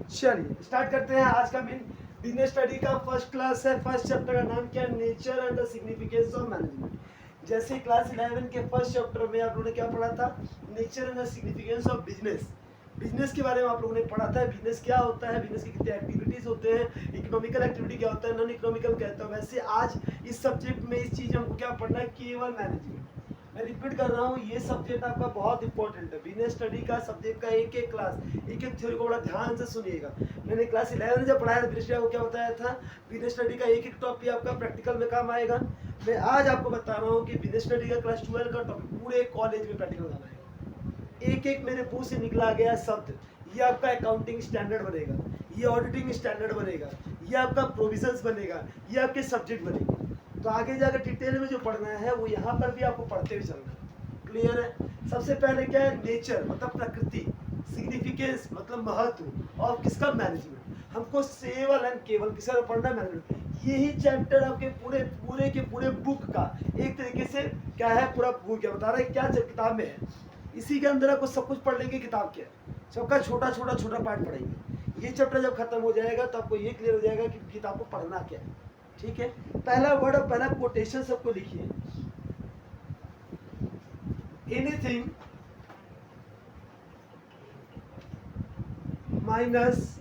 चलिए स्टार्ट करते हैं आज का मेन बिजनेस स्टडी का फर्स्ट क्लास है। फर्स्ट चैप्टर का नाम क्या है? Nature and the significance of management. जैसे क्लास 11 के फर्स्ट चैप्टर में आप लोगों ने क्या पढ़ा था? Nature and the significance of business. Business के बारे में आप लोगों ने पढ़ा था। बिजनेस क्या होता है, बिजनेस की कितने एक्टिविटीज होते हैं, इकोनॉमिकल एक्टिविटी क्या होता है, नॉन इकोनॉमिकल क्या होता है। वैसे आज इस सब्जेक्ट में इस चीज हमको क्या पढ़ना है? केवल मैनेजमेंट। मैं रिपीट कर रहा हूँ, ये सब्जेक्ट आपका बहुत इंपॉर्टेंट है। बिजनेस स्टडी का सब्जेक्ट का एक एक क्लास, एक एक थ्योरी को बड़ा ध्यान से सुनिएगा। मैंने क्लास 11 जब पढ़ाया था बिजनेस को क्या बताया था? बिजनेस स्टडी का एक एक टॉपिक आपका प्रैक्टिकल में काम आएगा। मैं आज आपको बता रहा हूँ कि बिजनेस स्टडी का क्लास 12 का टॉपिक पूरे कॉलेज में प्रैक्टिकल काम आएगा। एक एक मेरे मुंह से निकला गया शब्द, ये आपका अकाउंटिंग स्टैंडर्ड बनेगा, ये ऑडिटिंग स्टैंडर्ड बनेगा, ये आपका प्रोविजंस बनेगा, ये आपके सब्जेक्ट बनेगा। तो आगे जाकर डिटेल में जो पढ़ना है वो यहाँ पर भी आपको पढ़ते हुए चलना है। क्लियर है? सबसे पहले क्या है? नेचर मतलब प्रकृति, सिग्निफिकेंस मतलब महत्व, और किसका? मैनेजमेंट। हमको केवल एंड केवल किसका पढ़ना है? मैनेजमेंट। यही चैप्टर आपके पूरे पूरे के पूरे बुक का एक तरीके से क्या है, पूरा बुक क्या बता रहा है, क्या किताब में है, इसी के अंदर आपको सब कुछ पढ़ लेंगे। किताब क्या है, सबका छोटा छोटा छोटा पार्ट पढ़ेंगे। ये चैप्टर जब खत्म हो जाएगा तो आपको ये क्लियर हो जाएगा कि किताब को पढ़ना क्या है। ठीक है? पहला वर्ड और पहला कोटेशन सबको लिखिए। एनीथिंग माइनस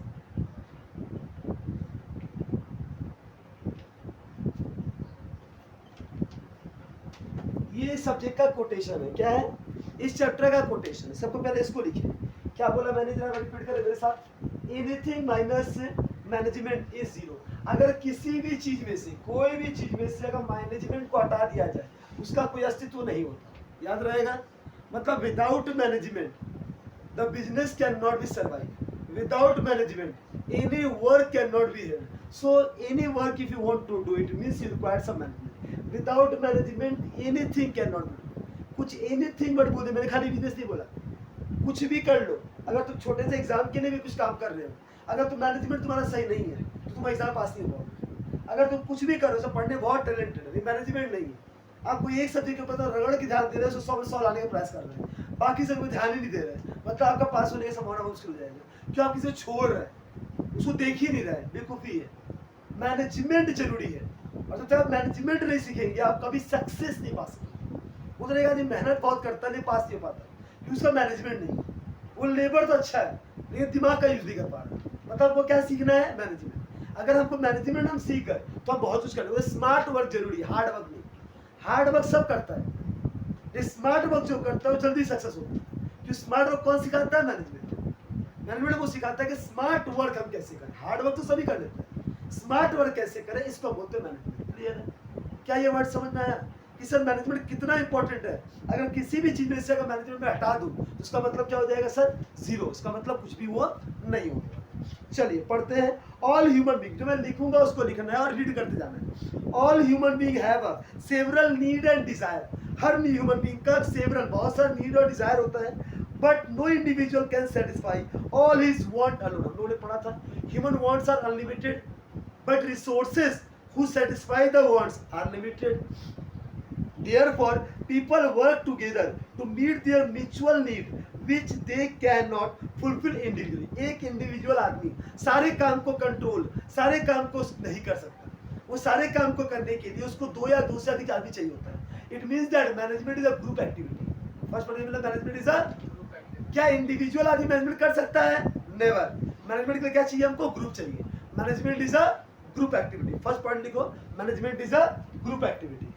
ये सब्जेक्ट का कोटेशन है। क्या है? इस चैप्टर का कोटेशन है। सबको पहले इसको लिखिए। क्या बोला मैंने? जरा रिपीट करें मेरे साथ। Anything minus management is zero. अगर किसी भी चीज में से, कोई भी चीज में से अगर मैनेजमेंट को हटा दिया जाए, उसका कोई अस्तित्व नहीं होता। याद रहेगा? मतलब without management the business can not be survive. Without management any work can not be held. So any work if you want to do it means you require some management. Without management anything can not be. कुछ anything मत बोले, मैंने खाली business नहीं बोला। कुछ भी कर लो। अगर तुम छोटे से एग्जाम के लिए भी कुछ काम कर रहे हो, अगर तुम मैनेजमेंट तुम्हारा सही नहीं है तो तुम एग्जाम पास नहीं हो पाओगे। अगर तुम कुछ भी करो, सब पढ़ने बहुत टैलेंटेड है, मैनेजमेंट नहीं है, आपको एक सब्जेक्ट के ऊपर तो रगड़ के ध्यान दे रहे हो, 100 लाने का प्रयास कर रहे हैं, बाकी सब को ध्यान ही नहीं दे रहे, मतलब आपका पास होने का संभावना बहुत मुश्किल हो जाएगा। क्यों? आप किसी को छोड़ रहे हैं, उसको देख ही नहीं रहे, बेवकूफ़ी है। मैनेजमेंट जरूरी है, और जब तक आप मैनेजमेंट नहीं सीखेंगे आप कभी सक्सेस नहीं पा सकते। उधर एक आदमी मेहनत बहुत करता नहीं, पास नहीं हो पाता क्योंकि उसका मैनेजमेंट नहीं है। वो लेबर तो अच्छा है लेकिन दिमाग का यूज नहीं कर पा रहा। मतलब वो क्या सीखना है? मैनेजमेंट। अगर हमको मैनेजमेंट हम सीख गए तो हम बहुत कुछ कर लेंगे। स्मार्ट वर्क जरूरी है, हार्ड वर्क नहीं। हार्ड वर्क सब करता है, स्मार्ट वर्क जो करता है वो जल्दी सक्सेस होता है। क्योंकि स्मार्ट वर्क कौन सिखाता है? मैनेजमेंट। मैनेजमेंट वो सिखाता है कि स्मार्ट वर्क हम कैसे करें। हार्ड वर्क तो सभी कर लेते हैं, स्मार्ट वर्क कैसे करें इसको बोलते हैं मैनेजमेंट। क्लियर है? क्या ये वर्ड समझ में आया कि सर मैनेजमेंट कितना इंपॉर्टेंट है? अगर किसी भी चीज में से अगर मैनेजमेंट में हटा दूं तो उसका मतलब क्या हो जाएगा सर? जीरो। इसका मतलब कुछ भी वो नहीं होगा। चलिए पढ़ते हैं। ऑल ह्यूमन बीइंग, जो मैं लिखूंगा उसको लिखना है और रीड करते जाना है। All human being have a several need and desire. हर ह्यूमन बीइंग का सेवरल बहुत सारा नीड और डिजायर होता है, but no individual can satisfy all his want alone. हम लोगों ने पढ़ा था human wants are unlimited but resources who satisfy the wants are limited. Therefore, people work together to meet their mutual need, which they cannot fulfill individually. एक individual आदमी सारे काम को कंट्रोल, सारे काम को नहीं कर सकता। वो सारे काम को करने के लिए उसको दो या दो से अधिक आदमी चाहिए होता है। It means that management is a group activity. First पढ़ने में मैनेजमेंट इज अ, क्या इंडिविजुअल आदमी मैनेजमेंट कर सकता है? नेवर। मैनेजमेंट के लिए क्या चाहिए? हमको ग्रुप चाहिए। Management is a group activity. First point लिखो, management is a group activity.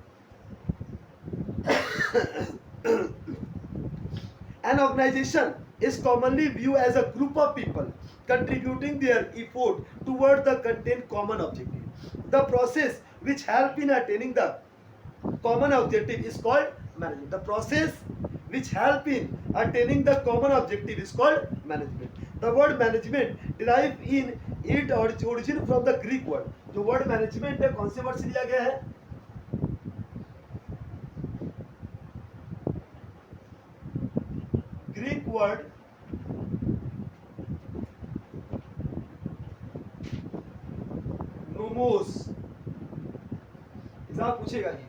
An organization is commonly viewed as a group of people contributing their effort toward the content common objective. The process which help in attaining the common objective is called management. The process which help in attaining the common objective is called management. The word management derive in it origin from the Greek word. जो word management है कौन से word से लिया गया है? Greek word nomos. Exam पूछेगा ये,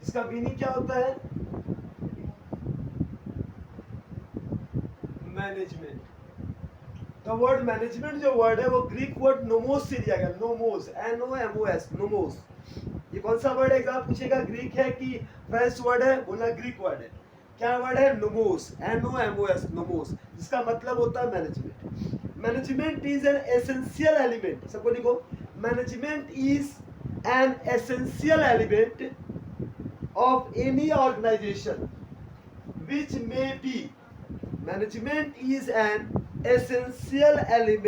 इसका मीनिंग क्या होता है? मैनेजमेंट। द वर्ड मैनेजमेंट जो वर्ड है वो ग्रीक वर्ड नोमोस से लिया गया, नोमोस, NOMOS, नोमोस। ये कौन सा वर्ड है एग्जाम पूछेगा, ग्रीक है कि फ्रेंच वर्ड है, बोला ग्रीक वर्ड है। क्या वर्ड है, नोमोस, NOMOS, नोमोस, जिसका मतलब होता है management. Management is an essential element, सबको लिखो, management is an essential element of any organization which may be, management is an essential element